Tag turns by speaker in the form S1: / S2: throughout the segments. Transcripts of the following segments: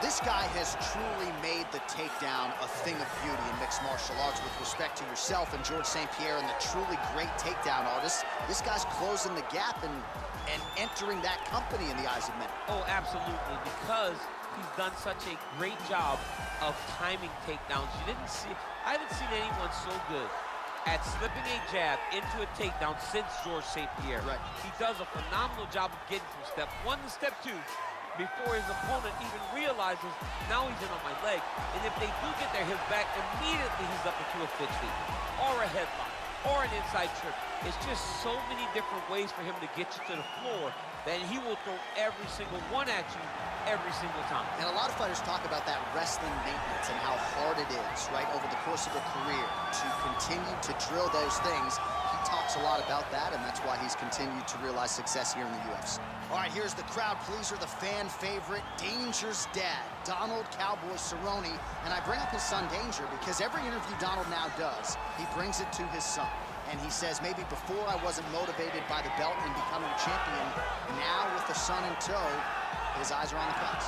S1: This guy has truly made the takedown a thing of beauty in mixed martial arts. With respect to yourself and George St. Pierre and the truly great takedown artists, this guy's closing the gap and entering that company in the eyes of many.
S2: Oh, absolutely, because he's done such a great job of timing takedowns. I haven't seen anyone so good at slipping a jab into a takedown since George St. Pierre.
S1: Right.
S2: He does a phenomenal job of getting from step 1 to step 2 before his opponent even realizes now he's in on my leg. And if they do get their hips back, immediately he's up into a fixed knee or a headlock or an inside trip. It's just so many different ways for him to get you to the floor that he will throw every single one at you every single time.
S1: And a lot of fighters talk about that wrestling maintenance and how hard it is, right, over the course of a career to continue to drill those things. He talks a lot about that, and that's why he's continued to realize success here in the UFC. All right, here's the crowd pleaser, the fan favorite, Danger's dad, Donald Cowboy Cerrone. And I bring up his son, Danger, because every interview Donald now does, he brings it to his son. And he says, maybe before I wasn't motivated by the belt and becoming a champion, now with the son in tow, his eyes are on the prize.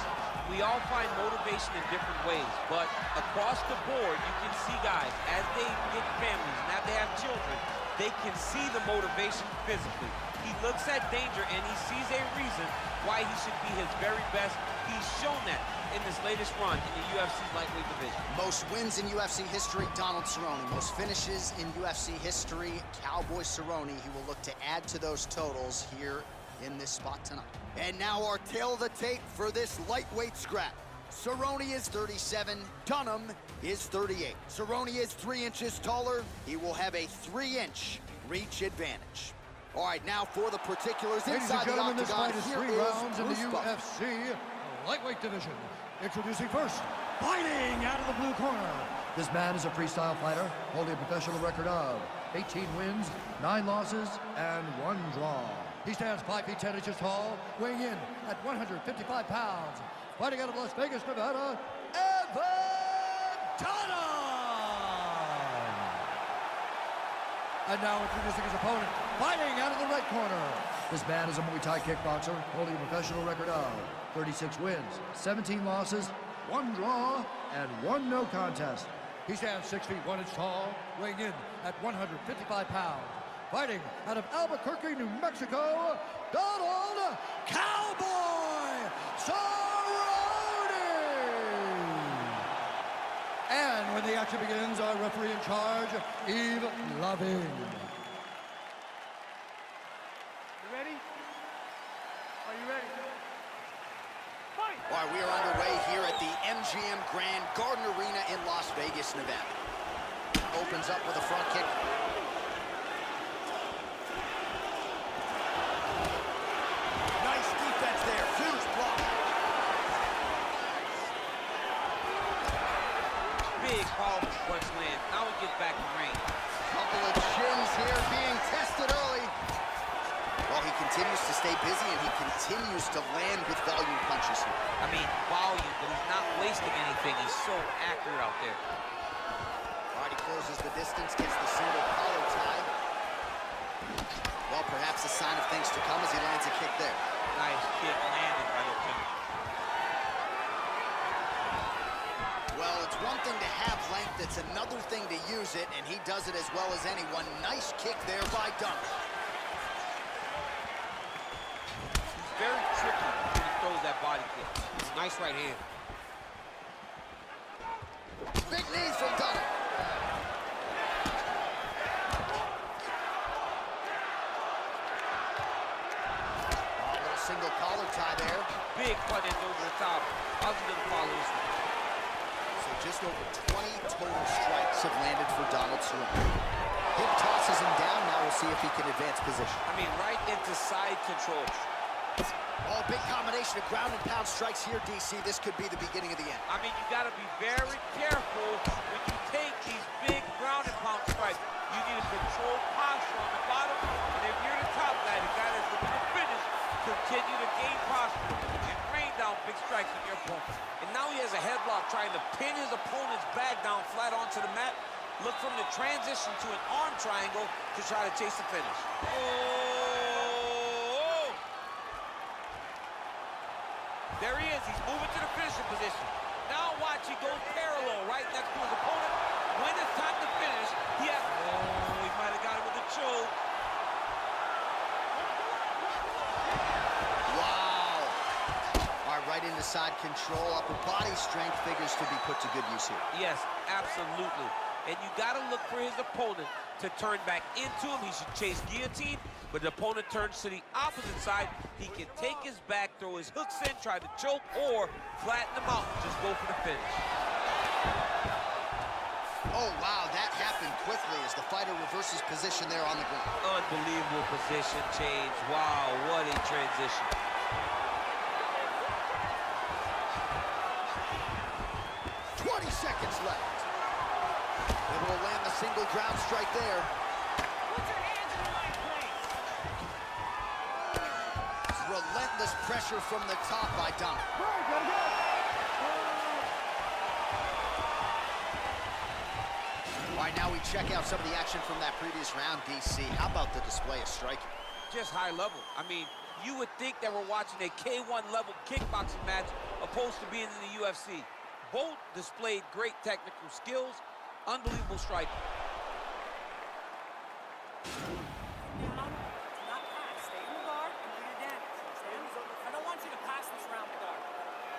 S2: We all find motivation in different ways, but across the board, you can see guys, as they get families and as they have children, they can see the motivation physically. He looks at Danger and he sees a reason why he should be his very best. He's shown that in this latest run in the UFC's lightweight division.
S1: Most wins in UFC history, Donald Cerrone. Most finishes in UFC history, Cowboy Cerrone. He will look to add to those totals here in this spot tonight. And now our tail of the tape for this lightweight scrap. Cerrone is 37, Dunham is 38. Cerrone is 3 inches taller. He will have a 3-inch reach advantage. All right, now for the particulars inside the octagon.
S3: This fight is
S1: here
S3: 3
S1: is
S3: rounds in the
S1: Bruce Buffer.
S3: UFC lightweight division. Introducing first, fighting out of the blue corner. This man is a freestyle fighter, holding a professional record of 18 wins, 9 losses, and 1 draw. He stands 5 feet 10 inches tall, weighing in at 155 pounds. Fighting out of Las Vegas, Nevada, Evan Dunham! And now introducing his opponent, fighting out of the red corner. This man is a Muay Thai kickboxer, holding a professional record of 36 wins, 17 losses, 1 draw, and 1 no contest. He stands 6 feet 1 inch tall, weighing in at 155 pounds. Fighting out of Albuquerque, New Mexico, Donald Cowboy Cerrone! And when the action begins, our referee in charge, Yves Loving.
S4: You ready? Are you ready? Fight!
S1: All right, we are underway here at the MGM Grand Garden Arena in Las Vegas, Nevada. Opens up with a front kick. Nice defense there. Huge block.
S2: Big, powerful punch land. Now he gets back in range.
S1: Couple of chins here being tested early. Well, he continues to stay busy and he continues to land with volume punches here.
S2: I mean, volume, but he's not wasting anything. He's so accurate out there.
S1: All right, he closes the distance, gets the single collar tie. Well, perhaps a sign of things to come as he lands a kick there.
S2: Nice kick landed by the team.
S1: Well, it's one thing to have length, it's another thing to use it, and he does it as well as anyone. Nice kick there by Dunham.
S2: Very tricky when he throws that body kick. Nice right hand.
S1: Big knees from Dunham. Oh, little single collar tie there.
S2: Big front end over the top. How's he gonna follow this one?
S1: So just over 20 total strikes have landed for Donald Cerrone. Hip tosses him down. Now we'll see if he can advance position.
S2: I mean, right into side control.
S1: Oh, big combination of ground and pound strikes here, DC. This could be the beginning of the end.
S2: I mean, you gotta be very careful when you take these big ground and pound strikes. You need a controlled posture on the bottom, and if you're the top guy, the guy that's looking to finish, continue to gain posture and rain down big strikes on your opponent. And now he has a headlock trying to pin his opponent's back down flat onto the mat. Look from the transition to an arm triangle to try to chase the finish. Oh! There he is. He's moving to the finishing position. Now watch, he goes parallel right next to his opponent. When it's time to finish, he has... Oh, he might have got it with a choke.
S1: Wow. All right, right into side control. Upper body strength figures to be put to good use here.
S2: Yes, absolutely. And you got to look for his opponent to turn back into him. He should chase guillotine, but the opponent turns to the opposite side. He can take his back, throw his hooks in, try to choke, or flatten him out and just go for the finish.
S1: Oh, wow, that happened quickly as the fighter reverses position there on the ground.
S2: Unbelievable position change. Wow, what a transition.
S1: Seconds left. Able to land the single ground strike there.
S4: Put your hands in the right place.
S1: Relentless pressure from the top by Dom. All right, now we check out some of the action from that previous round, DC. How about the display of striking?
S2: Just high level. I mean, you would think that we're watching a K1 level kickboxing match opposed to being in the UFC. Both displayed great technical skills, unbelievable striking.
S5: Down, do not pass. Stay in the guard and do your damage. Stay in the zone. I don't want you to pass this round the guard.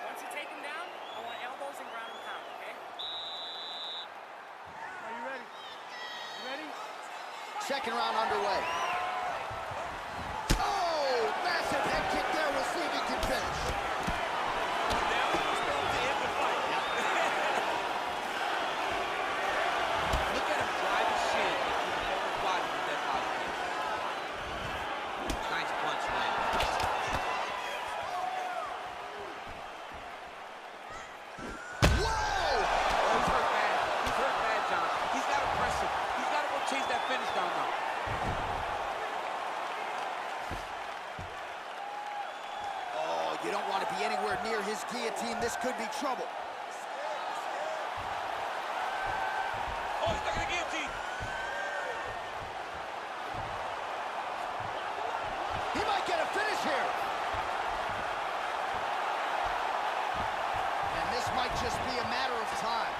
S5: Once you take him down, I want elbows and ground and pound, okay?
S4: Are you ready? You ready?
S1: Second round underway. Oh, massive head kick there. We'll see if he can finish. You don't want to be anywhere near his guillotine. This could be trouble.
S2: Oh, he's stuck in the guillotine.
S1: He might get a finish here. And this might just be a matter of time.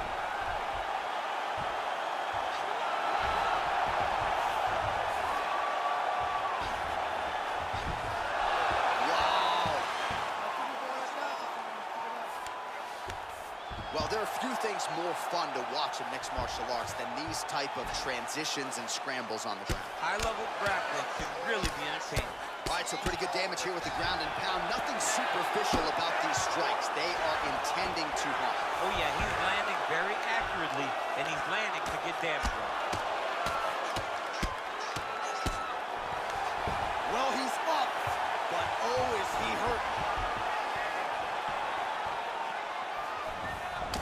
S1: Well, there are few things more fun to watch in mixed martial arts than these type of transitions and scrambles on the ground.
S2: High-level grappling can really be entertaining.
S1: All right, so pretty good damage here with the ground and pound. Nothing superficial about these strikes. They are intending to harm.
S2: Oh, yeah, he's landing very accurately, and he's landing to get damage on.
S1: Well, he's up, but oh, is he hurt.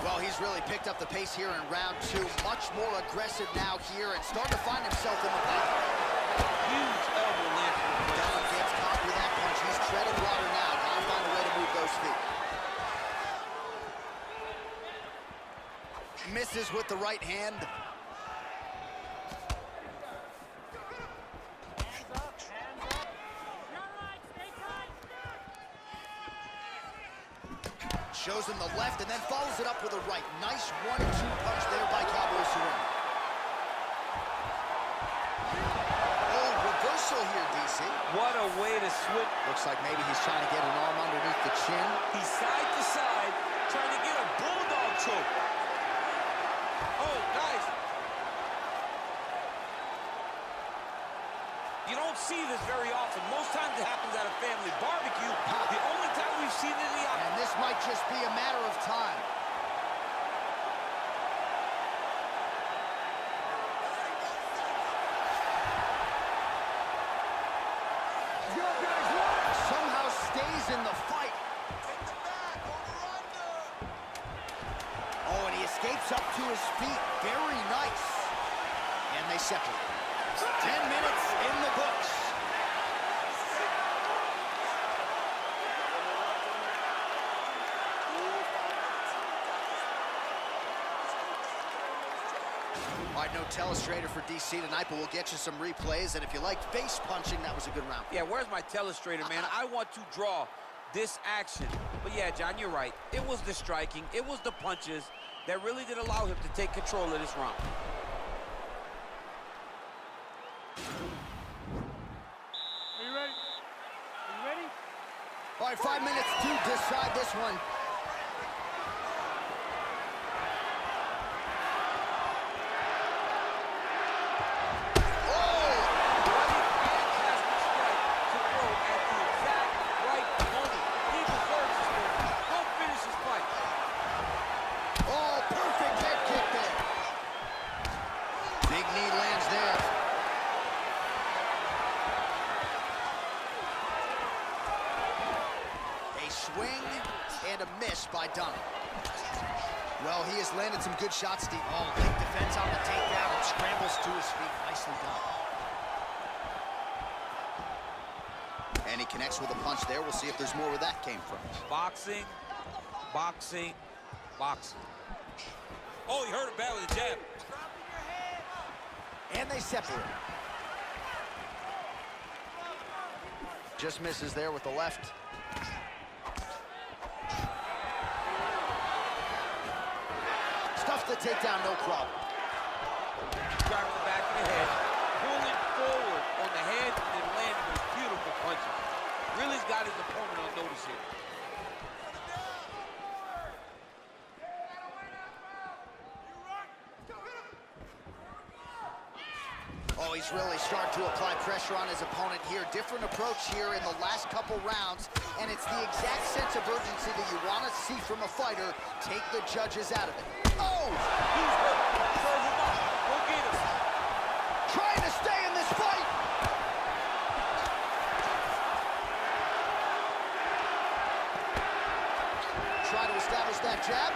S1: Well, he's really picked up the pace here in round two. Much more aggressive now here and starting to find himself in the back.
S2: Huge elbow land.
S1: Down gets caught with that punch. He's treading water now. Gotta find a way to move those feet. Misses with the right hand.
S5: Hands up, hands up. You're right, stay tight.
S1: Shows him the left and then follows it up with a right. Nice 1-2 punch there by Cowboy Cerrone. Oh, reversal here, DC.
S2: What a way to switch.
S1: Looks like maybe he's trying to get an arm underneath the chin.
S2: He's side to side, trying to get a bulldog choke. Oh, guys. You don't see this very often. Most times it happens at a family barbecue. The only time we've seen it in the
S1: And this might just be a matter of time. Somehow stays in the fight. Oh, and he escapes up to his feet. Very nice. And they separate. 10 minutes in the books. All right, no telestrator for DC tonight, but we'll get you some replays. And if you like face punching, that was a good round.
S2: Yeah, where's my telestrator, man? I want to draw this action. But yeah, John, you're right. It was the striking, it was the punches that really did allow him to take control of this round.
S4: Are you ready? Are you ready?
S1: All right, 5 minutes to decide this one. Swing and a miss by Dunham. Well, he has landed some good shots, Steve.
S6: Oh, big defense on the takedown and scrambles to his feet. Nicely done.
S1: And he connects with a punch there. We'll see if there's more where that came from.
S2: Boxing, boxing, boxing. Oh, he hurt him bad with a jab.
S1: And they separate. Just misses there with the left. Stuffs the takedown, no problem.
S2: Driving the back of the head, pulling forward on the head, and then landing those beautiful punches. Really's got his opponent on notice here.
S1: Oh, he's really starting to apply pressure on his opponent here. Different approach here in the last couple rounds, and it's the exact sense of urgency that you want to see from a fighter. Take the judges out of it. Oh!
S2: He's hurt. Serve him up. Go get him.
S1: Trying to stay in this fight. Try to establish that jab.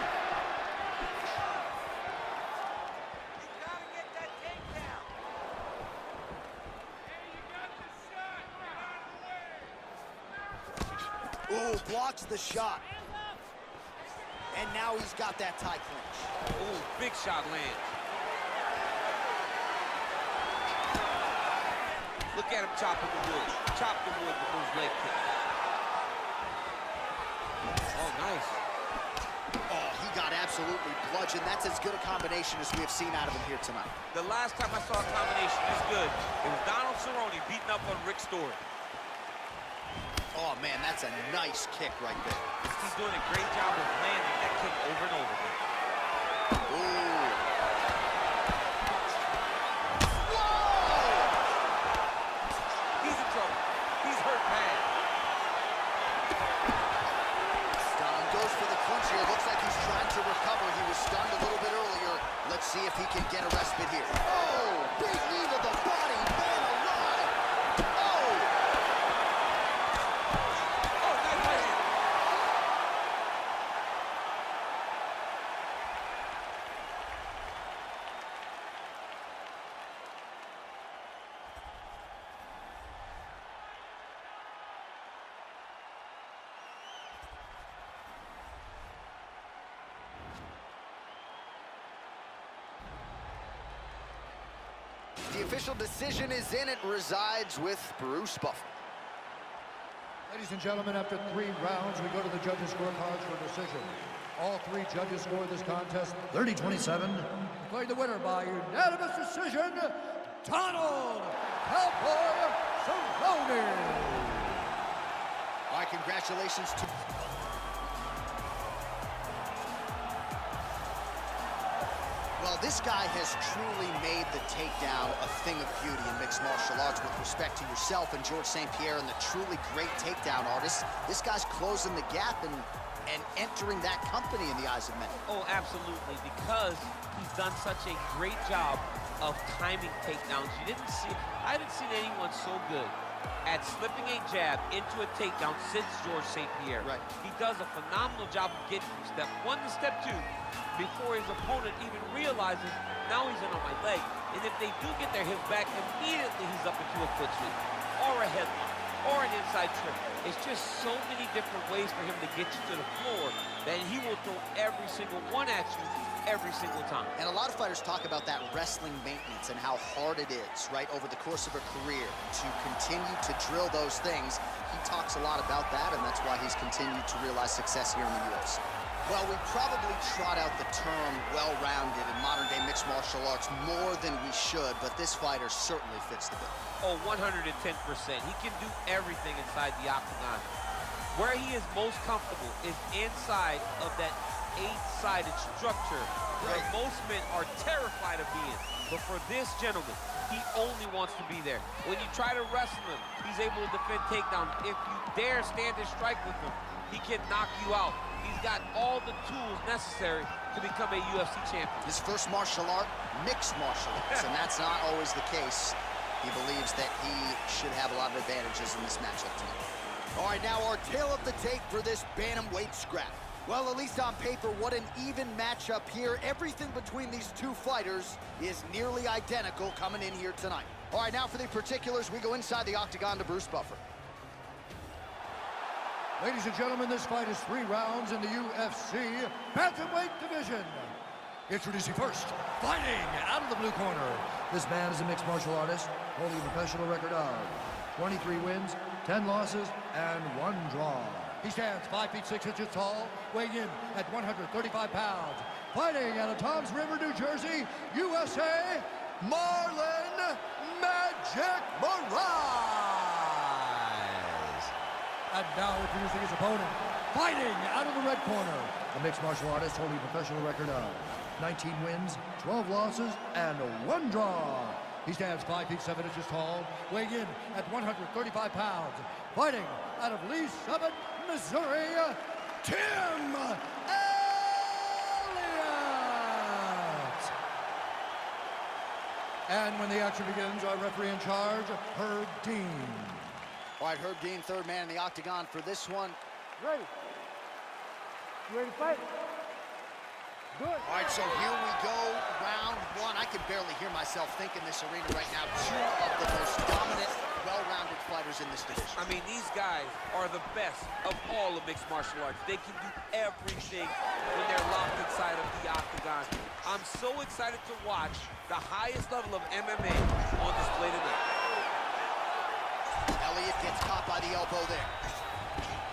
S1: Ooh, blocks the shot. And now he's got that tie clinch.
S2: Ooh, big shot lands. Look at him chopping the wood. Chop the wood with those leg kicks. Oh, nice.
S1: Oh, he got absolutely bludgeoned. That's as good a combination as we have seen out of him here tonight.
S2: The last time I saw a combination this good, it was Donald Cerrone beating up on Rick Story.
S1: Oh, man, that's a nice kick right there.
S2: He's doing a great job of landing that kick over and over again.
S1: Ooh.
S2: He's in trouble. He's hurt bad.
S1: Dunham goes for the clinch here. Looks like he's trying to recover. He was stunned a little bit earlier. Let's see if he can get a respite here. Oh, big knee to the body. Man alive. Oh.
S2: Oh, nice right hand.
S1: The official decision is in. It resides with Bruce Buffer.
S3: Ladies and gentlemen, after 3 rounds, we go to the judges' scorecards for decision. All 3 judges scored this contest 30-27. Declared the winner by unanimous decision, Donald Cowboy Cerrone.
S1: All right, congratulations to... Well, this guy has truly made the takedown a thing of beauty in mixed martial arts with respect to yourself and George St. Pierre and the truly great takedown artists. This guy's closing the gap and entering that company in the eyes of many.
S2: Oh, absolutely, because he's done such a great job of timing takedowns. I haven't seen anyone so good at slipping a jab into a takedown since George St. Pierre.
S1: Right.
S2: He does a phenomenal job of getting from step 1 to step 2 before his opponent even realizes, now he's in on my leg. And if they do get their hips back, immediately he's up into a foot sweep or a headlock. or an inside trip. It's just so many different ways for him to get you to the floor that he will throw every single one at you every single time.
S1: And a lot of fighters talk about that wrestling maintenance and how hard it is, right, over the course of a career to continue to drill those things. He talks a lot about that, and that's why he's continued to realize success here in the UFC. Well, we probably trot out the term well-rounded in modern-day mixed martial arts more than we should, but this fighter certainly fits the bill.
S2: Oh, 110%. He can do everything inside the octagon. Where he is most comfortable is inside of that 8-sided structure where most men are terrified of being. But for this gentleman, he only wants to be there. When you try to wrestle him, he's able to defend takedowns. If you dare stand and strike with him, he can knock you out. He's got all the tools necessary to become a UFC champion.
S1: His first martial art, mixed martial arts, and that's not always the case. He believes that he should have a lot of advantages in this matchup tonight.
S6: All right, now our tail of the tape for this bantamweight scrap. Well, at least on paper, what an even matchup here. Everything between these two fighters is nearly identical coming in here tonight. All right, now for the particulars, we go inside the octagon to Bruce Buffer.
S3: Ladies and gentlemen, this fight is 3 rounds in the UFC bantamweight division. Introducing first, fighting out of the blue corner. This man is a mixed martial artist, holding a professional record of 23 wins, 10 losses, and 1 draw. He stands 5 feet 6 inches tall, weighing in at 135 pounds. Fighting out of Toms River, New Jersey, USA, Marlon Magic Moraes. And now introducing his opponent, fighting out of the red corner, a mixed martial artist holding a professional record of 19 wins, 12 losses, and 1 draw. He stands 5 feet 7 inches tall, weighing in at 135 pounds. Fighting out of Lee Summit, Missouri, Tim Elliott. And when the action begins, our referee in charge, Herb Dean.
S6: All right, Herb Dean, third man in the octagon for this one.
S4: Ready? You ready to fight? Good.
S6: All right, so here we go, round 1. I can barely hear myself think in this arena right now. 2 of the most dominant, well-rounded fighters in this division.
S2: I mean, these guys are the best of all of mixed martial arts. They can do everything when they're locked inside of the octagon. I'm so excited to watch the highest level of MMA on display tonight.
S6: Elliott gets caught by the elbow there.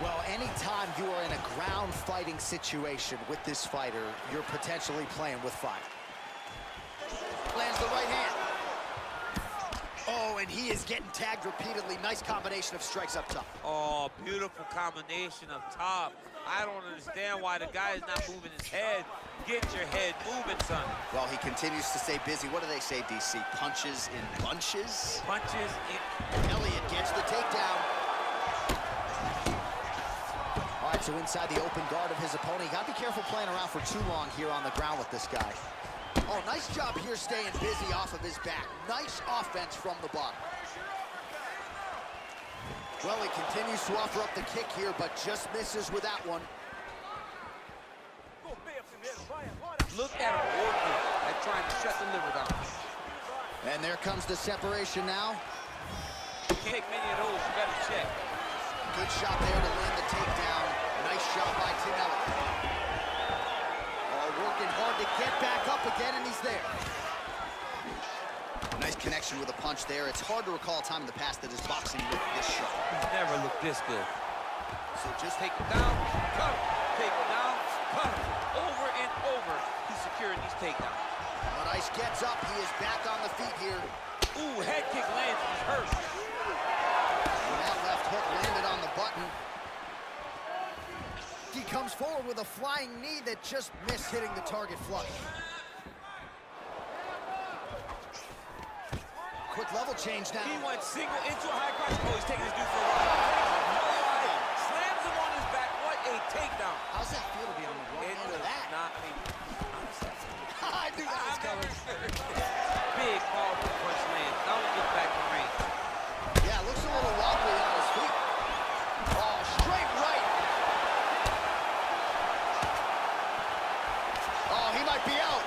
S6: Well, anytime you are in a ground fighting situation with this fighter, you're potentially playing with fire. Lands the right hand. Oh, and he is getting tagged repeatedly. Nice combination of strikes up top.
S2: Oh, beautiful combination up top. I don't understand why the guy is not moving his head. Get your head moving, son.
S1: Well, he continues to stay busy. What do they say, DC? Punches in bunches?
S2: Punches in...
S1: Elliott gets the takedown. All right, so inside the open guard of his opponent. You got to be careful playing around for too long here on the ground with this guy. Oh, nice job here staying busy off of his back. Nice offense from the bottom. Well, he continues to offer up the kick here, but just misses with that one.
S2: Look at him working at trying to shut the liver down.
S1: And there comes the separation now.
S2: Can't take many of those, you better check.
S1: Good shot there to land the takedown. Nice shot by Tim Elliott. Oh, working hard to get back up again, and he's there. Nice connection with a punch there. It's hard to recall a time in the past that his boxing looked this sharp.
S2: He's never looked this good.
S1: So just
S2: Take it down, cut him. Take it down, cut him. Over and over, he's securing these takedowns.
S1: Nice gets up. He is back on the feet here.
S2: Ooh, head kick lands, he's hurt.
S1: And that left hook landed on the button.
S6: He comes forward with a flying knee that just missed hitting the target flush. Quick level change now.
S2: He went single into a high cross. Oh, he's taking his dude for a ride. Slams him on his back. What a takedown.
S1: How's that feel to be on the wrong end of that?
S2: Not, I mean,
S1: I knew that was coming.
S2: big, powerful punch land. Now we get back to range.
S1: Yeah, looks a little wobbly on his feet. Oh, straight right. Oh, he might be out.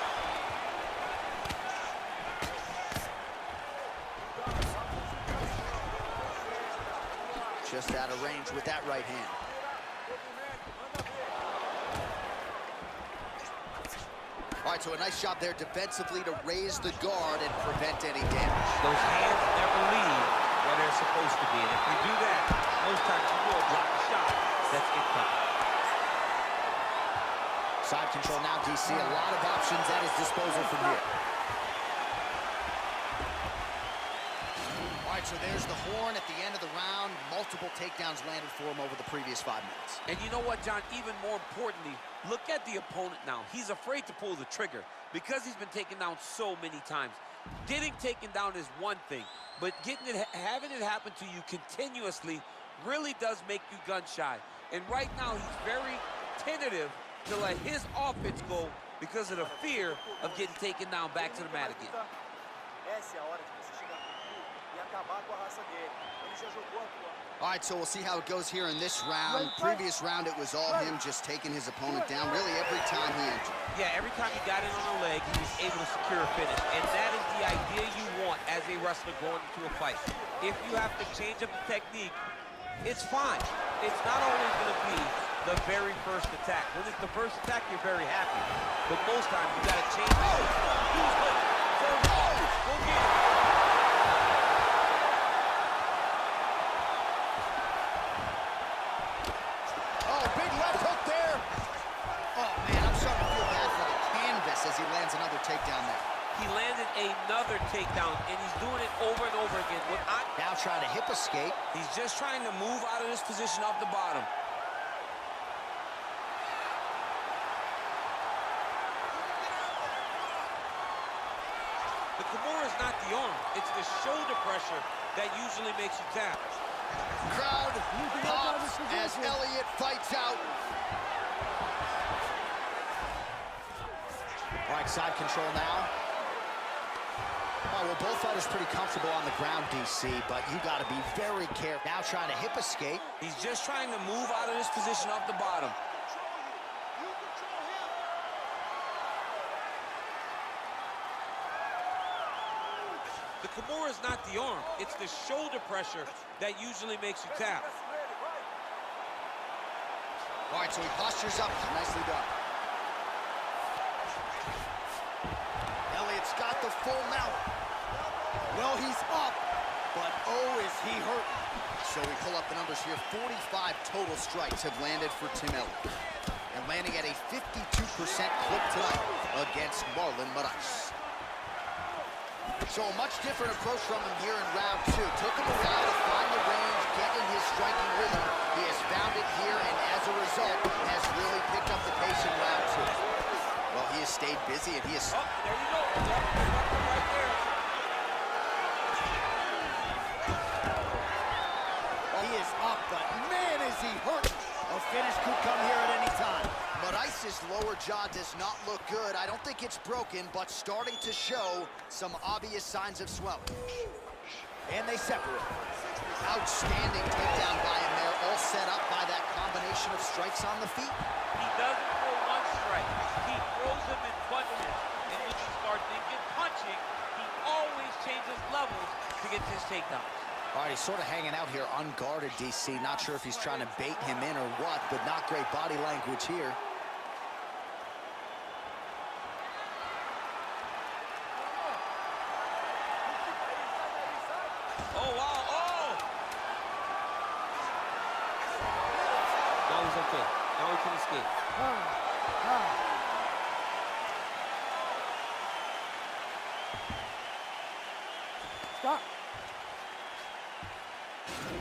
S6: Just out of range with that right hand. All right, so a nice job there defensively to raise the guard and prevent any damage.
S2: Those hands never leave where they're supposed to be. And if you do that, most times you will block a shot that's incoming.
S6: Side control now, DC. A lot of options at his disposal from here. All right, so there's the horn at the end of the round. Multiple takedowns landed for him over the previous 5 minutes.
S2: And you know what, John? Even more importantly, look at the opponent now. He's afraid to pull the trigger because he's been taken down so many times. Getting taken down is one thing, but having it happen to you continuously really does make you gun shy. And right now, he's very tentative to let his offense go because of the fear of getting taken down back to the mat again.
S6: All right, so we'll see how it goes here in this round. Previous round, it was all him just taking his opponent down really every time he entered.
S2: Yeah, every time he got in on a leg, he was able to secure a finish. And that is the idea you want as a wrestler going into a fight. If you have to change up the technique, it's fine. It's not always going to be the very first attack. When it's the first attack, you're very happy. But most times, you got to change it. Go get it.
S6: Oh, big left hook there. Oh, man, I'm starting to feel bad for the canvas as he lands another takedown there.
S2: He landed another takedown, and he's doing it over and over again.
S6: Now trying to hip escape.
S2: He's just trying to move out of this position off the bottom. The Kimura is not the arm. It's the shoulder pressure that usually makes you tap.
S6: Crowd pops as Elliott fights out. All right, side control now. Oh, well, both fighters pretty comfortable on the ground, DC, but you got to be very careful. Now trying to hip escape.
S2: He's just trying to move out of this position off the bottom. The Kimura is not the arm. It's the shoulder pressure that usually makes you tap.
S6: All right, so he postures up. Nicely done. Elliott's got the full mount. Well, he's up, but oh, is he hurt. So we pull up the numbers here. 45 total strikes have landed for Tim Elliott. And landing at a 52% clip tonight against Marlon Moraes. So a much different approach from him here in round 2. Took him a while to find the range, get in his striking rhythm. He has found it here, and as a result, has really picked up the pace in round 2. Well, he has stayed busy, and he is...
S2: Oh, there you go. Right there.
S6: Well, he is up, but man, is he hurt. A finish could come here at any time. Moraes' lower jaw does not look good. I don't think it's broken, but starting to show some obvious signs of swelling. And they separate. Outstanding takedown by him there, all set up by that combination of strikes on the feet.
S2: He doesn't throw one strike. He throws them in bunches. And when you start thinking punching, he always changes levels to get his takedowns.
S6: All right, he's sort of hanging out here unguarded, DC. Not sure if he's trying to bait him in or what, but not great body language here.
S2: Oh, wow, oh! Now he's okay. Now he can escape.
S4: Stop.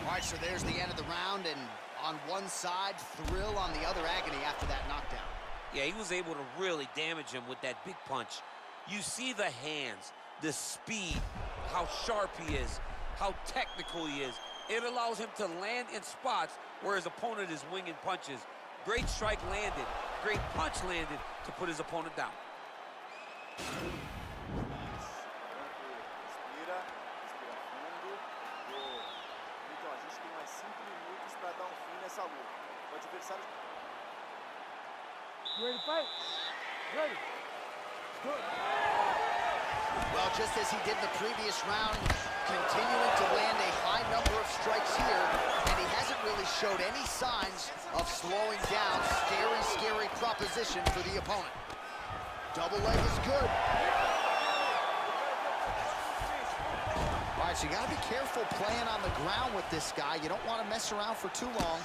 S6: All right, so there's the end of the round, and on one side, thrill, on the other, agony after that knockdown.
S2: Yeah, he was able to really damage him with that big punch. You see the hands, the speed, how sharp he is, how technical he is. It allows him to land in spots where his opponent is winging punches. Great strike landed, great punch landed to put his opponent down.
S4: You ready to fight? Ready. Good.
S6: Well, just as he did in the previous round, continuing to land a high number of strikes here, and he has showed any signs of slowing down. Scary, scary proposition for the opponent. Double leg is good. All right, so you got to be careful playing on the ground with this guy. You don't want to mess around for too long.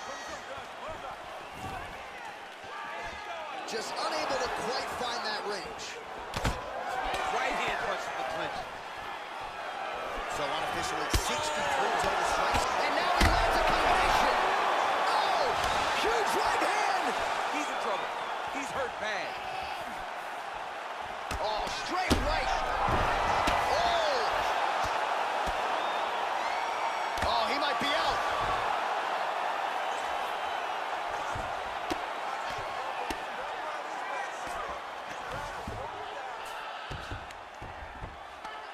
S6: Just unable to quite find that range.
S2: Right hand punch to the clinch.
S6: So unofficially 63 total strikes. And now he lands a combination. Oh, huge right hand.
S2: He's in trouble. He's hurt bad.
S6: Oh, straight right. Oh. Oh, he might be out.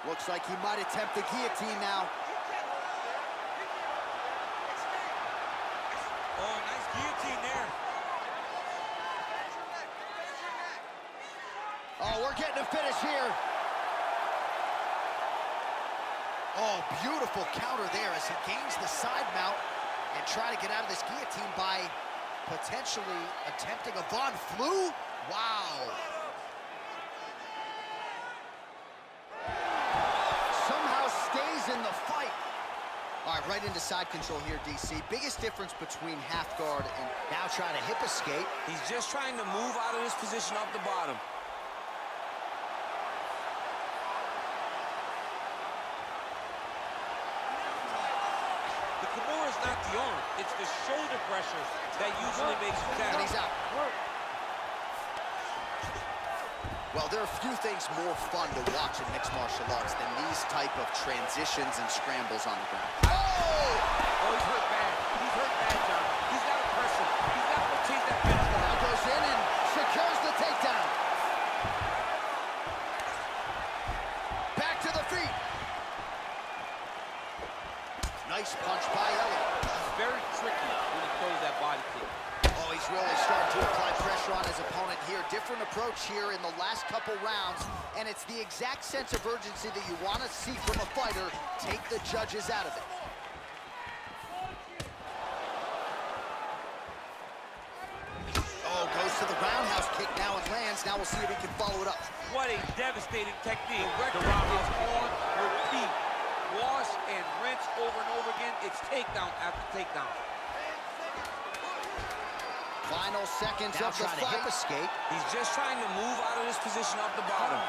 S6: Looks like he might attempt the guillotine now.
S2: Oh, nice guillotine there.
S6: Oh, we're getting a finish here. Oh, beautiful counter there as he gains the side mount and try to get out of this guillotine by potentially attempting a Von Flue. Wow. Somehow stays in the fight. All right, right into side control here, DC. Biggest difference between half guard and now trying to hip escape.
S2: He's just trying to move out of this position off the bottom. The Kimura is not the arm. It's the shoulder pressure that usually makes you down.
S6: And he's out. Well, there are few things more fun to watch in mixed martial arts than these type of transitions and scrambles on the ground. Oh!
S2: Oh, he's hurt bad. He's hurt bad, John. He's got to press him. He's got to chase that finish line.
S6: Now goes in and secures the takedown. Back to the feet. Nice punch by Elliott.
S2: He's very tricky when he throws that body kick.
S6: Oh, he's really starting to apply pressure on his opponent here. Different approach here in the last couple rounds, and it's the exact sense of urgency that you want to see from a fighter. Take the judges out of it. Oh, goes to the roundhouse kick now and lands. Now we'll see if he can follow it up.
S2: What a devastating technique. The roundhouse on repeat. Wash and rinse over and over again. It's takedown after takedown.
S6: Final seconds
S1: Now
S6: of the
S1: trying to hip
S6: fight.
S1: escape.
S2: He's just trying to move out of this position off the bottom.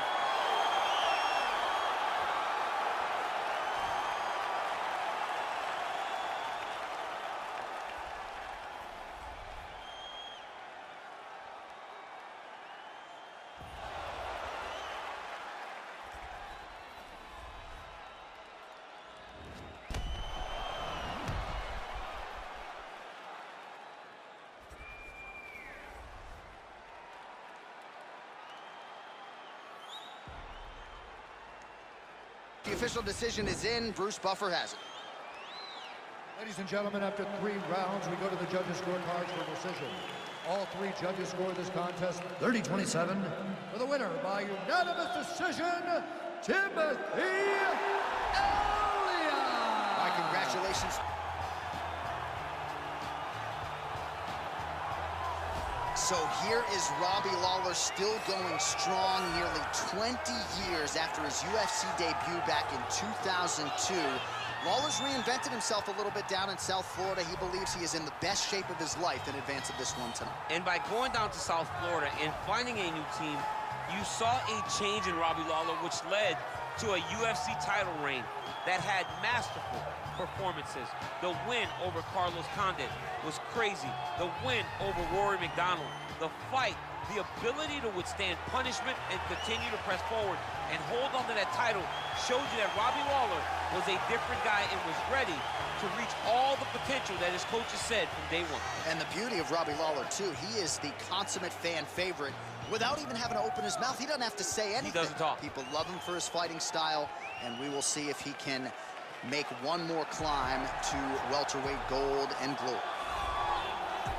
S6: The official decision is in. Bruce Buffer has it.
S3: Ladies and gentlemen, after 3 rounds, we go to the judges' scorecards for decision. All 3 judges scored this contest 30-27. For the winner by unanimous decision, Timothy Elliott.
S6: All right, congratulations. So here is Robbie Lawler still going strong nearly 20 years after his UFC debut back in 2002. Lawler's reinvented himself a little bit down in South Florida. He believes he is in the best shape of his life in advance of this one tonight.
S2: And by going down to South Florida and finding a new team, you saw a change in Robbie Lawler, which led to a UFC title reign that had masterful performances. The win over Carlos Condit was crazy. The win over Rory McDonald. The fight, the ability to withstand punishment and continue to press forward and hold on to that title showed you that Robbie Lawler was a different guy and was ready to reach all the potential that his coaches said from day one.
S6: And the beauty of Robbie Lawler, too, he is the consummate fan favorite. Without even having to open his mouth, he doesn't have to say anything.
S2: He doesn't talk.
S6: People love him for his fighting style, and we will see if he can make one more climb to welterweight gold and glory.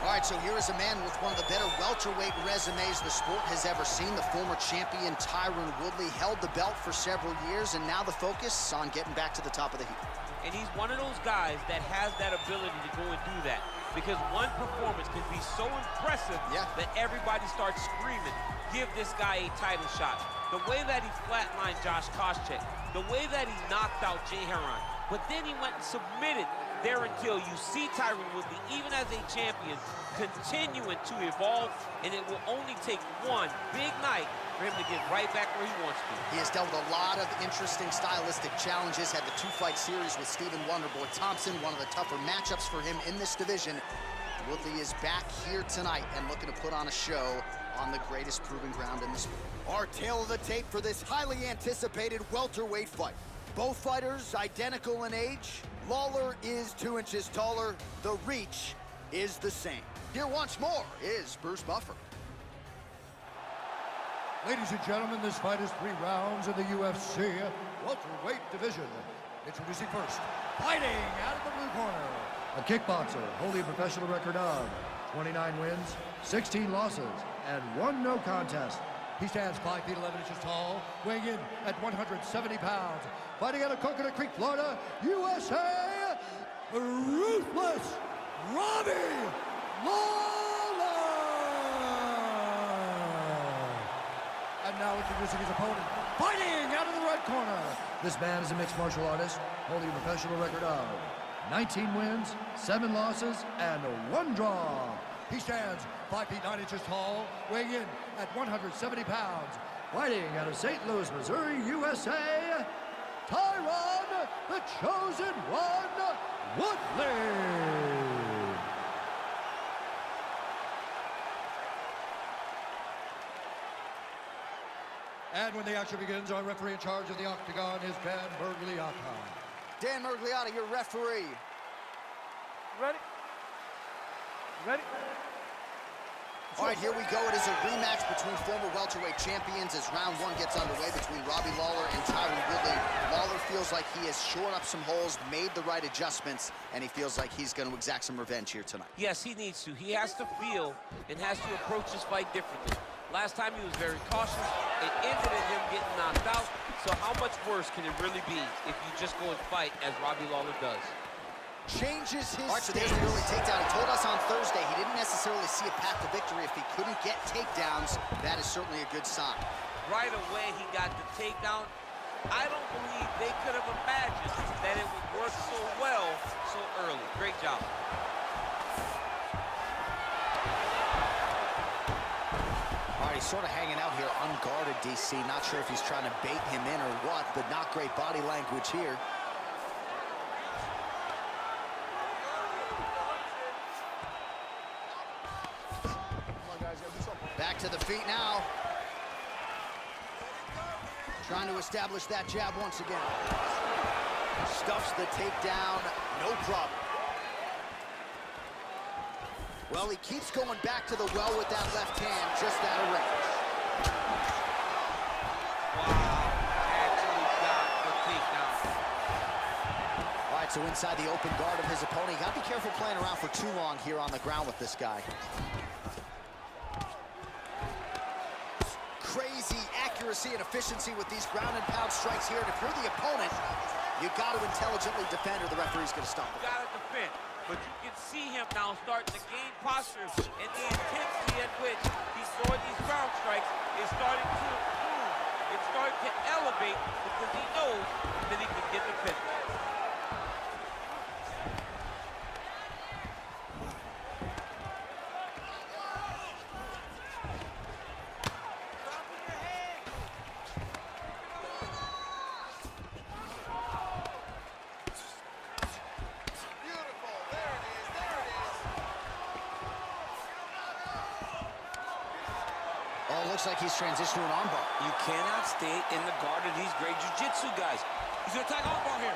S6: All right, so here is a man with one of the better welterweight resumes the sport has ever seen. The former champion Tyron Woodley held the belt for several years, and now the focus on getting back to the top of the heap.
S2: And he's one of those guys that has that ability to go and do that. because one performance can be so impressive that everybody starts screaming, give this guy a title shot. The way that he flatlined Josh Koscheck, the way that he knocked out Jay Heron, but then he went and submitted there until you see Tyron Woodley, even as a champion, continuing to evolve, and it will only take one big night for him to get right back where he wants to.
S1: He has dealt with a lot of interesting stylistic challenges, had the 2-fight series with Stephen Wonderboy Thompson, one of the tougher matchups for him in this division. Woodley is back here tonight and looking to put on a show on the greatest proving ground in the sport.
S6: Our tale of the tape for this highly anticipated welterweight fight. Both fighters identical in age. Lawler is 2 inches taller. The reach is the same. Here once more is Bruce Buffer.
S3: Ladies and gentlemen, this fight is 3 rounds in the UFC welterweight division. Introducing first, fighting out of the blue corner, a kickboxer holding a professional record of 29 wins, 16 losses, and 1 no contest. He stands 5 feet 11 inches tall, weighing in at 170 pounds. Fighting out of Coconut Creek, Florida, USA, Ruthless Robbie Lawler! And now introducing his opponent, fighting out of the right corner. This man is a mixed martial artist, holding a professional record of 19 wins, 7 losses, and 1 draw. He stands 5 feet 9 inches tall, weighing in at 170 pounds. Fighting out of St. Louis, Missouri, USA, Tyron, the Chosen One, Woodley. And when the action begins, our referee in charge of the octagon is Dan Mergliotta.
S6: Dan Mergliotta, your referee.
S4: Ready? Ready?
S1: All right, here we go. It is a rematch between former welterweight champions as round 1 gets underway between Robbie Lawler and Tyron Woodley. Lawler feels like he has shored up some holes, made the right adjustments, and he feels like he's going to exact some revenge here tonight.
S2: Yes, he needs to. He has to feel and has to approach this fight differently. Last time he was very cautious. It ended in him getting knocked out. So how much worse can it really be if you just go and fight as Robbie Lawler does?
S6: Changes his
S1: All right, so there's the early takedown. He told us on Thursday he didn't necessarily see a path to victory if he couldn't get takedowns. That is certainly a good sign.
S2: Right away, he got the takedown. I don't believe they could have imagined that it would work so well so early. Great job.
S1: All right, he's sort of hanging out here unguarded, DC. Not sure if he's trying to bait him in or what, but not great body language here. Back to the feet now. Trying to establish that jab once again. Stuffs the takedown, no problem. Well, he keeps going back to the well with that left hand, just out of range.
S2: Wow, actually got the takedown.
S1: All right, so inside the open guard of his opponent, you gotta be careful playing around for too long here on the ground with this guy. Crazy accuracy and efficiency with these ground and pound strikes here. And if you're the opponent, you got to intelligently defend or the referee's going to stop it.
S2: You got to defend. But you can see him now starting to gain posture, and the intensity at which he's throwing these ground strikes is starting to improve. It's starting to elevate because he knows that he can get the finish.
S1: Oh, looks like he's transitioned to an armbar.
S2: You cannot stay in the guard of these great jiu-jitsu guys. He's going to attack armbar here.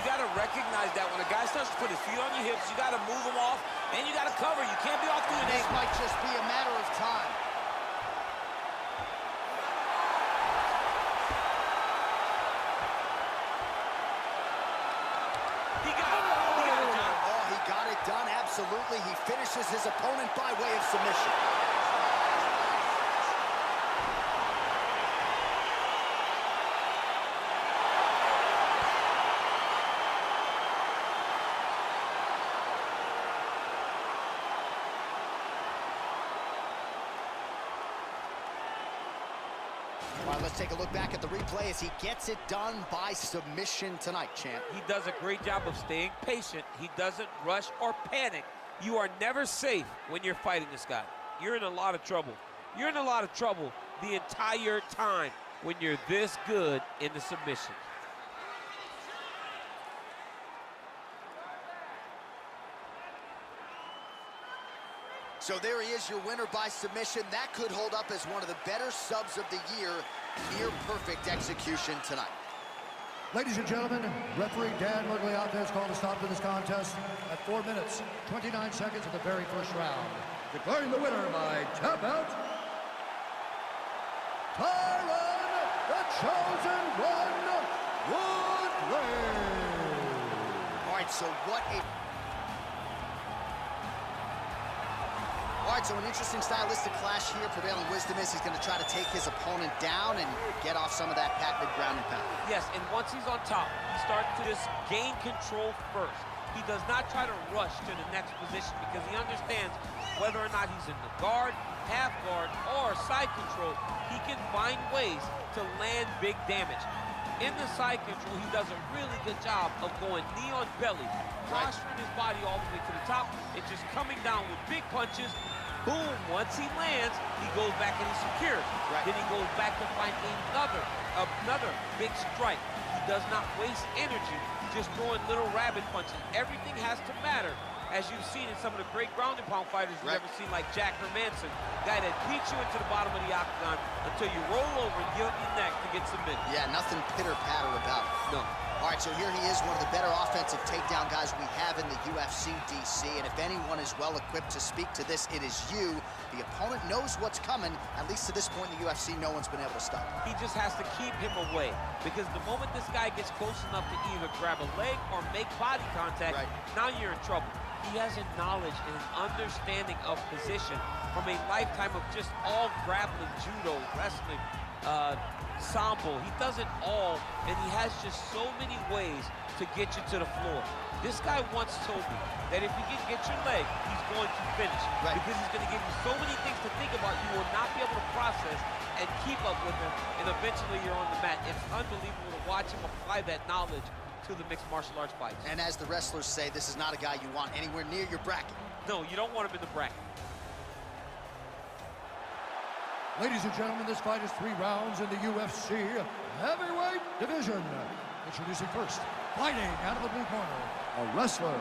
S2: You got to recognize that when a guy starts to put his feet on your hips, you got to move him off, and you got to cover. You can't be off doing
S6: This
S2: anything.
S6: might just be a matter of time.
S2: He got it. He got it, John.
S6: Oh, he got it done, absolutely. He finishes his opponent by way of submission. right, let's take a look back at the replay as he gets it done by submission tonight, champ.
S2: He does a great job of staying patient. He doesn't rush or panic. You are never safe when you're fighting this guy. You're in a lot of trouble. You're in a lot of trouble the entire time when you're this good in the submission.
S6: So there he is, your winner by submission. That could hold up as one of the better subs of the year. Near perfect execution tonight.
S3: Ladies and gentlemen, referee Dan Murgliata has called a stop to this contest at 4 minutes, 29 seconds of the very first round. Declaring the winner by tap out, Tyron, the Chosen One, Woodley.
S6: All right, so what a... All right, so an interesting stylistic clash here. Prevailing wisdom is he's going to try to take his opponent down and get off some of that patented ground and pound.
S2: Yes, and once he's on top, he starts to just gain control first. He does not try to rush to the next position because he understands whether or not he's in the guard, half guard, or side control, he can find ways to land big damage. In the side control, he does a really good job of going knee on belly, posturing his body all the way to the top, and just coming down with big punches. Boom, once he lands, he goes back and he's secure. Then he goes back to find another big strike. He does not waste energy just throwing little rabbit punches. Everything has to matter. As you've seen in some of the great ground and pound fighters you've ever seen, like Jack Hermanson, guy that beats you into the bottom of the octagon until you roll over and give him your neck to get submitted.
S6: Yeah, nothing pitter-patter about it.
S2: No.
S6: All right, so here he is, one of the better offensive takedown guys we have in the UFC, DC, and if anyone is well-equipped to speak to this, it is you. The opponent knows what's coming. At least to this point in the UFC, no one's been able to stop him.
S2: He just has to keep him away, because the moment this guy gets close enough to either grab a leg or make body contact, now you're in trouble. He has a knowledge and an understanding of position from a lifetime of just all grappling, judo, wrestling, sambo. He does it all, and he has just so many ways to get you to the floor. This guy once told me that if you can get your leg, he's going to finish. Because he's going to give you so many things to think about, you will not be able to process and keep up with him, and eventually you're on the mat. It's unbelievable to watch him apply that knowledge to the mixed martial arts fights.
S6: And as the wrestlers say, this is not a guy you want anywhere near your bracket.
S2: No, you don't want him in the bracket.
S3: Ladies and gentlemen, this fight is 3 rounds in the UFC heavyweight division. Introducing first, fighting out of the blue corner, a wrestler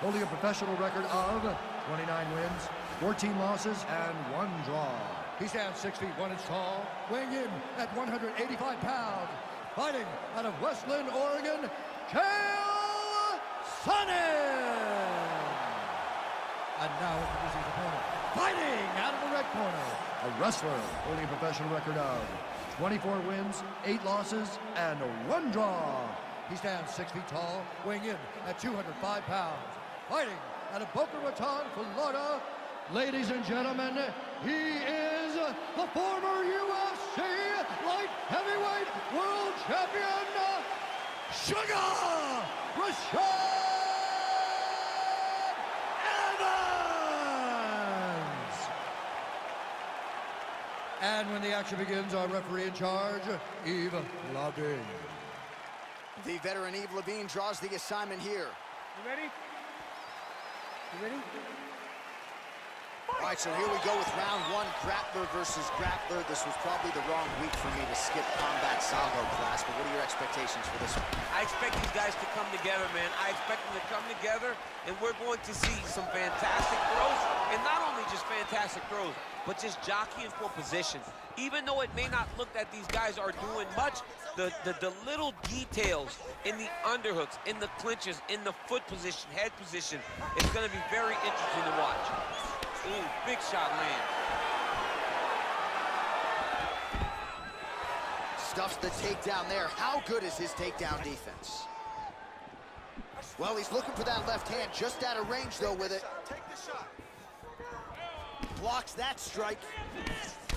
S3: holding a professional record of 29 wins, 14 losses, and 1 draw. He stands 6 feet 1 inch tall, weighing in at 185 pounds, fighting out of Westland, Oregon, Chael Sonnen. And now introducing his opponent, fighting out of the red corner, a wrestler holding a professional record of 24 wins, 8 losses, and 1 draw. He stands 6 feet tall, weighing in at 205 pounds, fighting out of Boca Raton, Florida. Ladies and gentlemen, he is the former UFC light heavyweight world champion, Sugar Rashad Evans! And when the action begins, our referee in charge, Yves Lavigne.
S6: The veteran Yves Lavigne draws the assignment here.
S4: You ready? You ready?
S6: All right, so here we go with round 1, grappler versus grappler. This was probably the wrong week for me to skip combat sambo class, but what are your expectations for this one?
S2: I expect these guys to come together, man. I expect them to come together, and we're going to see some fantastic throws, and not only just fantastic throws, but just jockeying for position. Even though it may not look that these guys are doing much, the little details in the underhooks, in the clinches, in the foot position, head position, it's going to be very interesting to watch. Ooh, big shot land.
S6: Stuffs the takedown there. How good is his takedown defense? Well, he's looking for that left hand, just out of range, though, with it. Blocks that strike.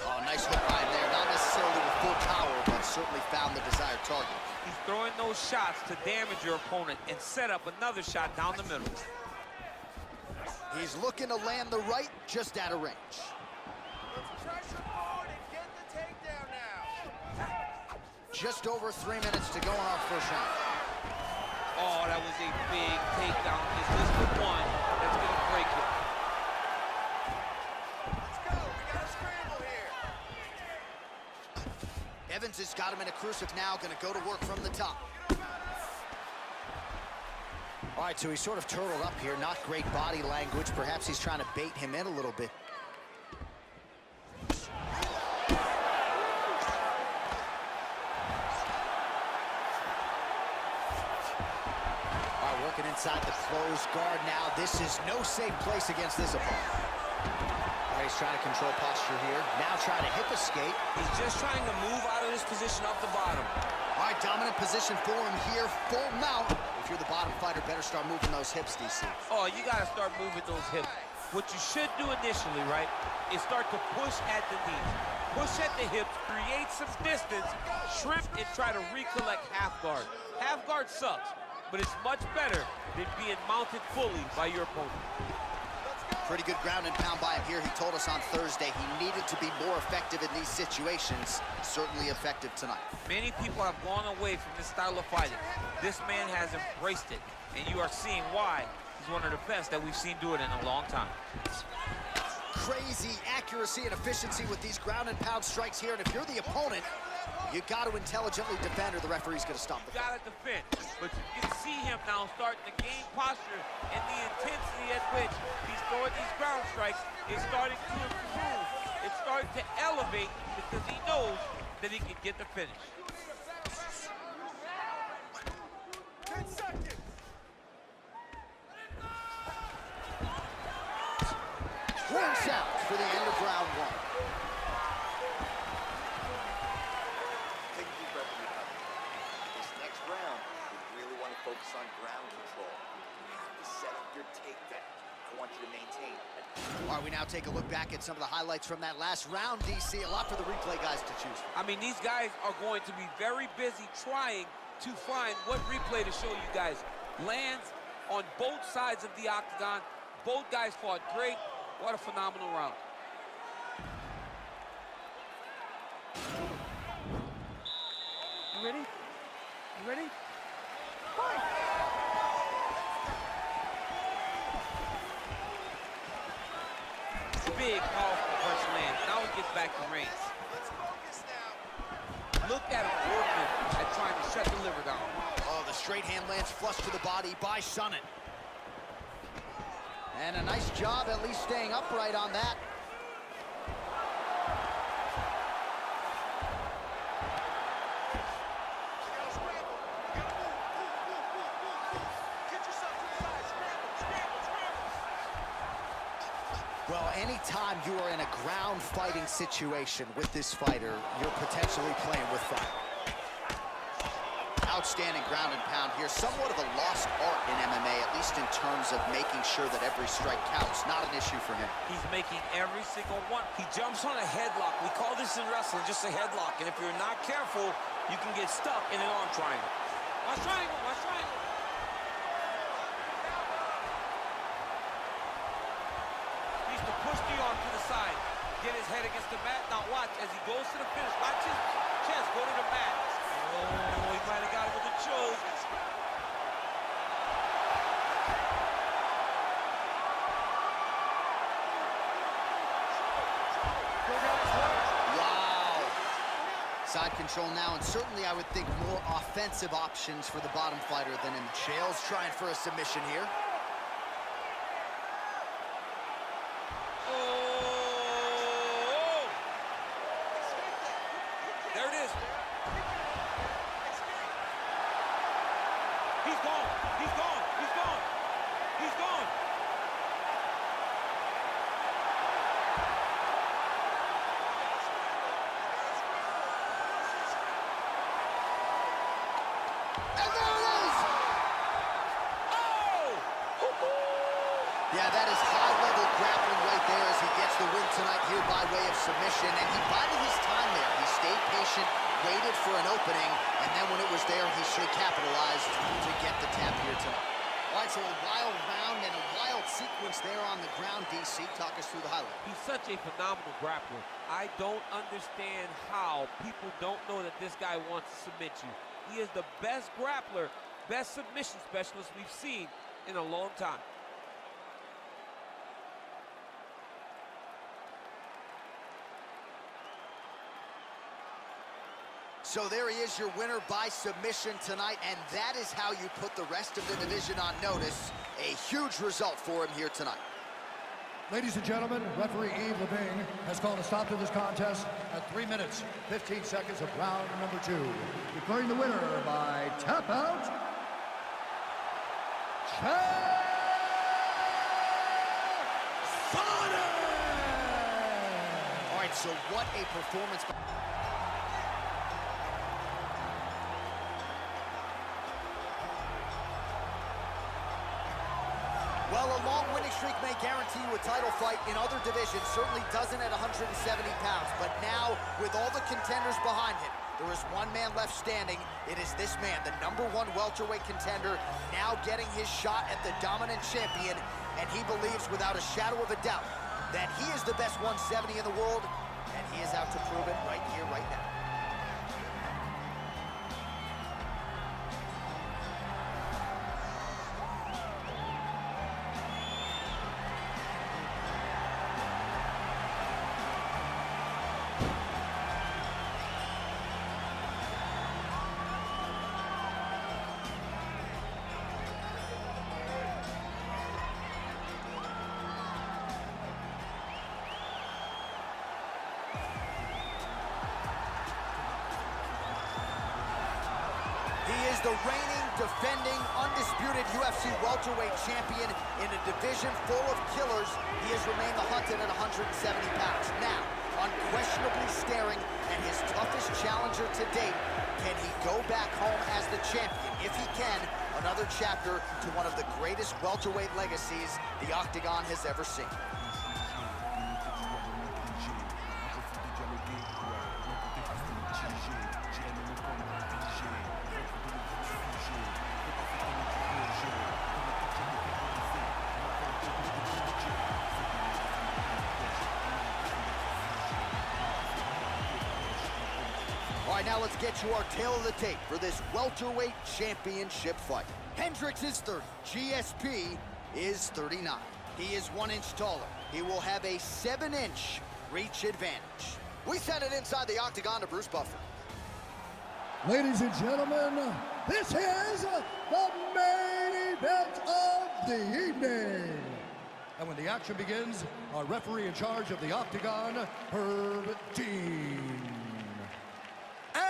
S6: Oh, nice hook line there. Not necessarily with full power, but certainly found the desired target.
S2: He's throwing those shots to damage your opponent and set up another shot down the middle.
S6: He's looking to land the right, just out of range.
S7: Let's pressure forward and get the takedown now.
S6: Just over 3 minutes to go in our first round.
S2: Oh, that was a big takedown. Is this the one that's going to break him?
S6: Let's go. We got a scramble here. Evans has got him in a crucifix now, going to go to work from the top. All right, so he's sort of turtled up here. Not great body language. Perhaps he's trying to bait him in a little bit. Working inside the closed guard now. This is no safe place against this opponent. All right, he's trying to control posture here. Now trying to hip escape.
S2: He's just trying to move out of this position off the bottom.
S6: All right, dominant position for him here. Full mount. If you're the bottom fighter, better start moving those hips, DC.
S2: Oh, you got to start moving those hips. What you should do initially, right, is start to push at the knees. Push at the hips, create some distance, shrimp, and try to recollect half guard. Half guard sucks, but it's much better than being mounted fully by your opponent.
S6: Pretty good ground and pound by him here. He told us on Thursday he needed to be more effective in these situations. Certainly effective tonight.
S2: Many people have gone away from this style of fighting. This man has embraced it, and you are seeing why he's one of the best that we've seen do it in a long time.
S6: Crazy accuracy and efficiency with these ground and pound strikes here, and if you're the opponent, you got to intelligently defend or the referee's going to stop the fight.
S2: You got to defend, but you can see him now starting to gain posture, and the intensity at which he's throwing these ground strikes is starting to improve. It's starting to elevate because he knows that he can get the finish.
S6: 10 seconds. Horn sounds for the end of round one.
S7: Take a deep breath and recover. This next round, we really want to focus on ground control. You have to set up your takedown. I want you to maintain it.
S6: All right, we now take a look back at some of the highlights from that last round, DC. A lot for the replay guys to choose from.
S2: I mean, these guys are going to be very busy trying to find what replay to show you guys. Lands on both sides of the octagon. Both guys fought great. What a phenomenal round.
S4: You ready? You ready? Fight!
S2: Big, powerful punch land. Now he gets back to range. Look at him working at trying to shut the liver down.
S6: Oh, the straight hand lands flush to the body by Sonnen. And a nice job at least staying upright on that. Well, anytime you are in a ground fighting situation with this fighter, you're potentially playing with fire. Outstanding ground and pound here. Somewhat of a lost art in MMA, at least in terms of making sure that every strike counts. Not an issue for him.
S2: He's making every single one.
S8: He jumps on a headlock. We call this in wrestling just a headlock. And if you're not careful, you can get stuck in an arm triangle.
S2: Watch triangle, watch triangle. Needs to push the arm to the side. Get his head against the mat. Now watch as he goes to the finish. Watch his chest go to the mat. Oh, he might have got it with a choke.
S6: Wow. Side control now, and certainly I would think more offensive options for the bottom fighter than in the Chaels trying for a submission here.
S2: Oh! There it is. He's gone. He's gone. He's gone. He's gone.
S6: And there it is!
S2: Oh!
S6: Yeah, that is high-level grappling right there as he gets the win tonight here by way of submission. And he bided his time there. He stayed patient, waited for an opening, and then when it was there, he should have capitalized to get the tap here tonight.
S1: All right, so a wild round and a wild sequence there on the ground, DC. Talk us through the highlight.
S2: He's such a phenomenal grappler. I don't understand how people don't know that this guy wants to submit you. He is the best grappler, best submission specialist we've seen in a long time.
S6: So there he is, your winner by submission tonight, and that is how you put the rest of the division on notice. A huge result for him here tonight.
S3: Ladies and gentlemen, referee Yves Levine has called a stop to this contest at 3 minutes, 15 seconds of round number 2. Declaring the winner by tap out, Sonic!
S1: All right, so what a performance.
S6: Well, a long winning streak may guarantee you a title fight in other divisions, certainly doesn't at 170 pounds. But now, with all the contenders behind him, there is one man left standing. It is this man, the #1 welterweight contender, now getting his shot at the dominant champion. And he believes without a shadow of a doubt that he is the best 170 in the world, and he is out to prove it right here, right now. He is the reigning, defending, undisputed UFC welterweight champion in a division full of killers. He has remained the hunted at 170 pounds. Now, unquestionably staring at his toughest challenger to date, can he go back home as the champion? If he can, another chapter to one of the greatest welterweight legacies the Octagon has ever seen. All right, now let's get to our tail of the tape for this welterweight championship fight. Hendricks is 30, GSP is 39. He is 1 inch taller. He will have a 7-inch reach advantage. We send it inside the octagon to Bruce Buffer.
S3: Ladies and gentlemen, this is the main event of the evening. And when the action begins, our referee in charge of the octagon, Herb Dean. And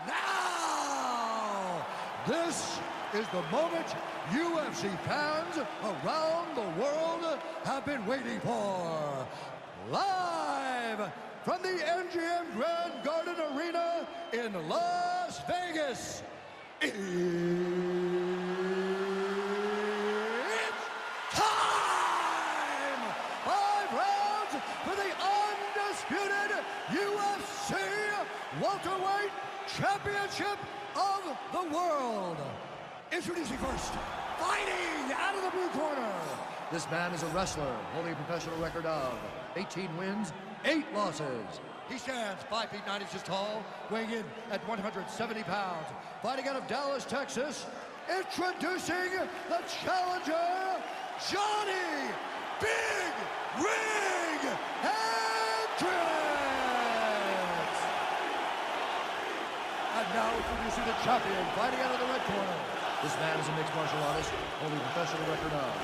S3: now, this is the moment UFC fans around the world have been waiting for. Live from the MGM Grand Garden Arena in Las Vegas, it's time! 5 rounds for the undisputed UFC Welterweight Championship of the World. Introducing first, fighting out of the blue corner. This man is a wrestler holding a professional record of 18 wins, 8 losses. He stands 5 feet 9 inches tall, weighing in at 170 pounds. Fighting out of Dallas, Texas, introducing the challenger, Johnny Big Ring Hendricks. And now introducing the champion, fighting out of the red corner. This man is a mixed martial artist, holding a professional record of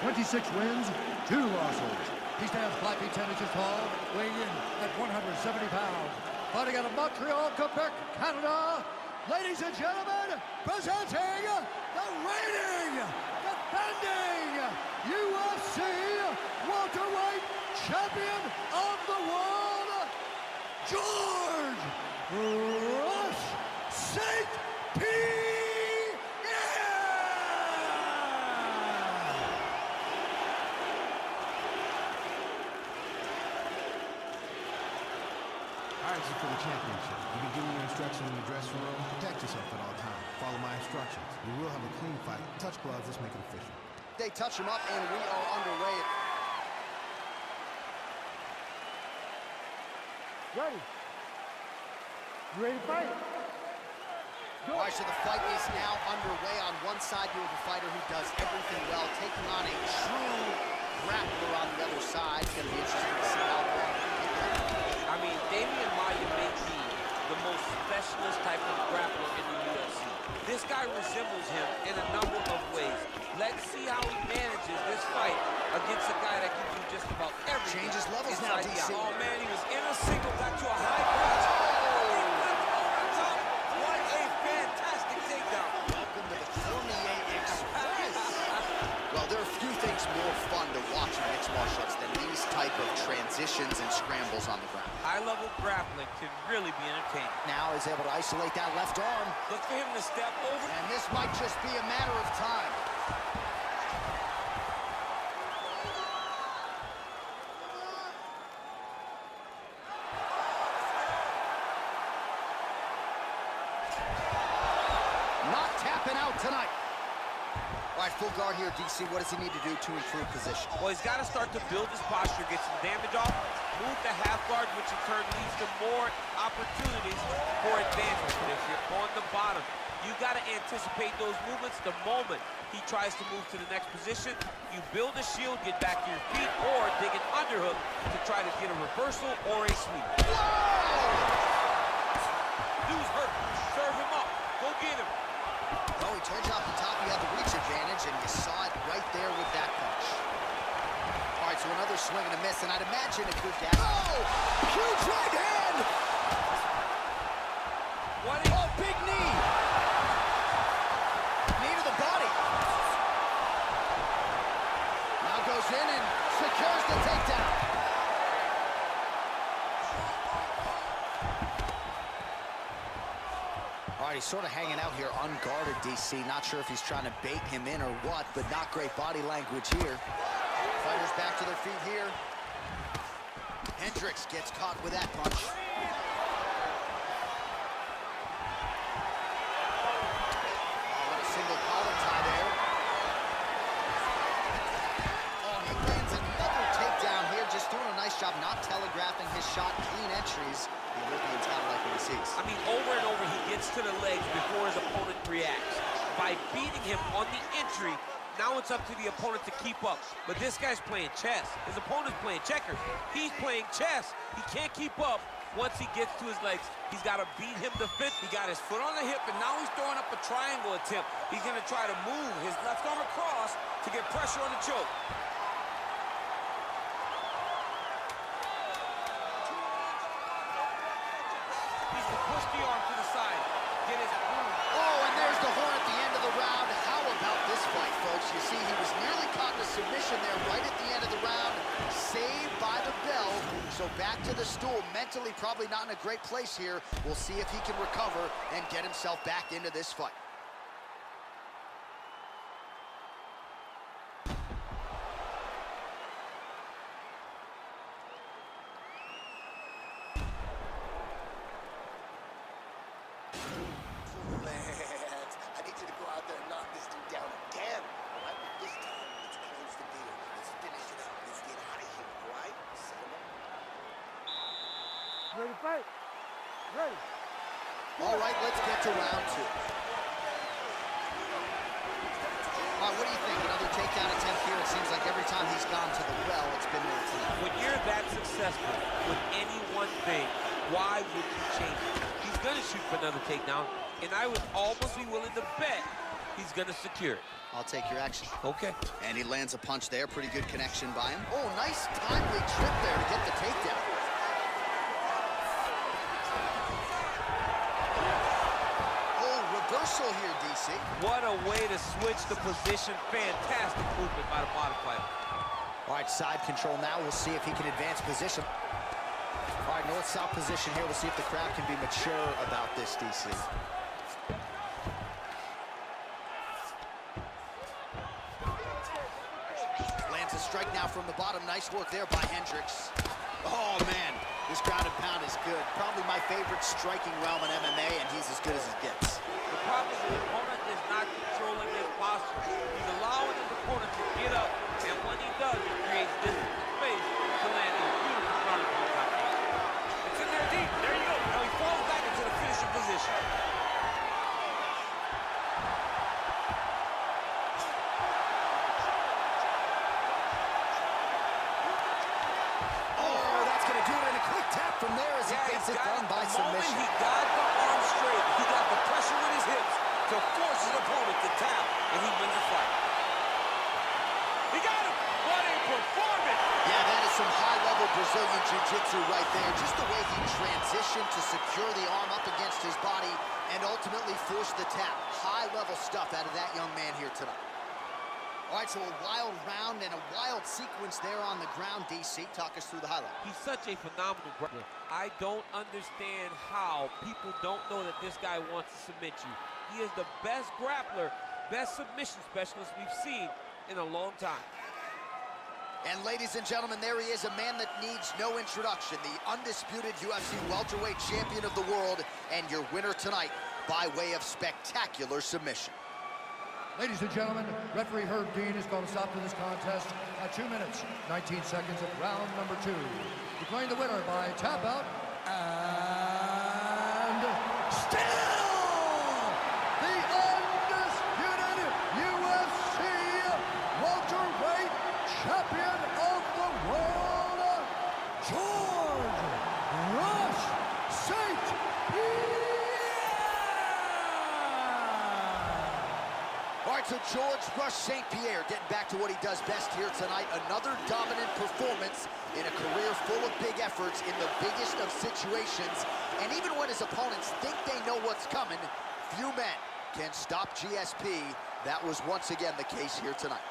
S3: 26 wins, 2 losses. He stands 5 feet 10 inches tall, weighing in at 170 pounds. Fighting out of Montreal, Quebec, Canada, ladies and gentlemen, presenting the reigning, defending UFC welterweight champion of the world, George Rush St. Pierre.
S9: For the championship. You can give me your instruction in the dressing room. Protect yourself at all times. Follow my instructions. We will have a clean fight. Touch gloves. Let's make it official.
S6: They touch him up, and we are underway.
S4: Ready. You ready to fight?
S6: All right, so the fight is now underway. On one side, you have a fighter who does everything well, taking on a true grappler on the other side. It's going to be interesting to see how long he can get that.
S2: I mean, Damian Maia may be the most specialist type of grappler in the UFC. This guy resembles him in a number of ways. Let's see how he manages this fight against a guy that can do just about everything.
S6: Changes levels now,
S2: inside the
S6: DC.
S2: out. Oh, man, he was in a single, got to a high crotch. He flipped over the top. What a fantastic takedown.
S6: Welcome to the Cormier Express. Well, there are few things more fun to watch in mixed martial arts than these type of transitions and scrambles on the ground.
S2: High-level grappling can really be entertaining.
S6: Now is able to isolate that left arm.
S2: Look for him to step over.
S6: And this might just be a matter of time. Not tapping out tonight. All right, full guard here, DC. What does he need to do to improve position?
S2: Well, he's got to start to build his posture, get some damage off, move to half guard, which in turn leads to more opportunities for advancement. But if you're on the bottom, you got to anticipate those movements the moment he tries to move to the next position. You build a shield, get back to your feet, or dig an underhook to try to get a reversal or a sweep. Dude's hurt. Serve him up. Go get him.
S6: Oh, he told you off the top he had the reach advantage, and you saw it right there with that punch. All right, so another swing and a miss, and I'd imagine a good gas. Oh! Huge right hand!
S2: What a
S6: Big knee! Knee to the body. Now goes in and secures the takedown. All right, he's sort of hanging out here unguarded, DC. Not sure if he's trying to bait him in or what, but not great body language here. Fighters back to their feet here. Hendricks gets caught with that punch. Single collar tie there. Oh, he lands another takedown here, just doing a nice job not telegraphing his shot. Clean entries. The Olympian's got to like what he sees.
S2: I mean, over and over, he gets to the legs before his opponent reacts. By beating him on the entry, now it's up to the opponent to keep up. But this guy's playing chess. His opponent's playing checkers. He's playing chess. He can't keep up. Once he gets to his legs, he's got to beat him to fit. He got his foot on the hip, and now he's throwing up a triangle attempt. He's going to try to move his left arm across to get pressure on the choke. He's to push the arm to the side. Get his move.
S6: Oh, and there's the horn at the end of the round. How about this fight, folks? You see, he was nearly caught in a submission there right at the end of the round. Saved by the bell. So back to the stool. Mentally probably not in a great place here. We'll see if he can recover and get himself back into this fight.
S7: I need you to go out there and knock this dude down again. All right, but this time, let's close the deal. Let's finish it up. Let's get out of here, all right? Set him up.
S4: Ready to fight? Ready.
S6: All right, let's get to round two. All right, what do you think? Another takedown attempt here. It seems like every time he's gone to the well, it's been more tonight.
S2: When you're that successful with any one thing, why would you change it? He's going to shoot for another takedown, and I would almost be willing to bet he's going to secure it.
S6: I'll take your action.
S2: Okay.
S6: And he lands a punch there. Pretty good connection by him. Oh, nice timely trip there to get the takedown. Oh, reversal here, DC.
S2: What a way to switch the position. Fantastic movement by the bottom fighter.
S6: All right, side control now. We'll see if he can advance position. All right, north-south position here. We'll see if the crowd can be mature about this, DC. Lands a strike now from the bottom. Nice work there by Hendricks. Oh, man. This ground and pound is good. Probably my favorite striking realm in MMA, and he's as good as it gets.
S2: The problem is the opponent is not controlling his posture. He's allowing his opponent to get up, and when he does, it creates distance and space to land these beautiful ground and pound techniques. It's in there deep. There you go. Now he falls back into the finishing position.
S6: From there as he gets it done by submission.
S8: He got the arm straight. He got the pressure with his hips to force his opponent to tap, and he wins the fight.
S2: He got him. What a performance.
S6: Yeah, that is some high-level Brazilian jiu-jitsu right there. Just the way he transitioned to secure the arm up against his body and ultimately force the tap. High-level stuff out of that young man here tonight. All right, so a wild round and a wild sequence there on the ground. DC, talk us through the highlight.
S2: He's such a phenomenal grappler. I don't understand how people don't know that this guy wants to submit you. He is the best grappler, best submission specialist we've seen in a long time.
S6: And ladies and gentlemen, there he is, a man that needs no introduction, the undisputed UFC welterweight champion of the world, and your winner tonight by way of spectacular submission.
S3: Ladies and gentlemen, referee Herb Dean is going to stop to this contest at 2 minutes, 19 seconds of round number 2. Declaring the winner by tap out, and still the undisputed UFC welterweight champion of the world, George Rush St-Pierre.
S6: All right, so George Rush St-Pierre getting back to what he does best here tonight. Another dominant performance in a career full of big efforts in the biggest of situations. And even when his opponents think they know what's coming, few men can stop GSP. That was once again the case here tonight.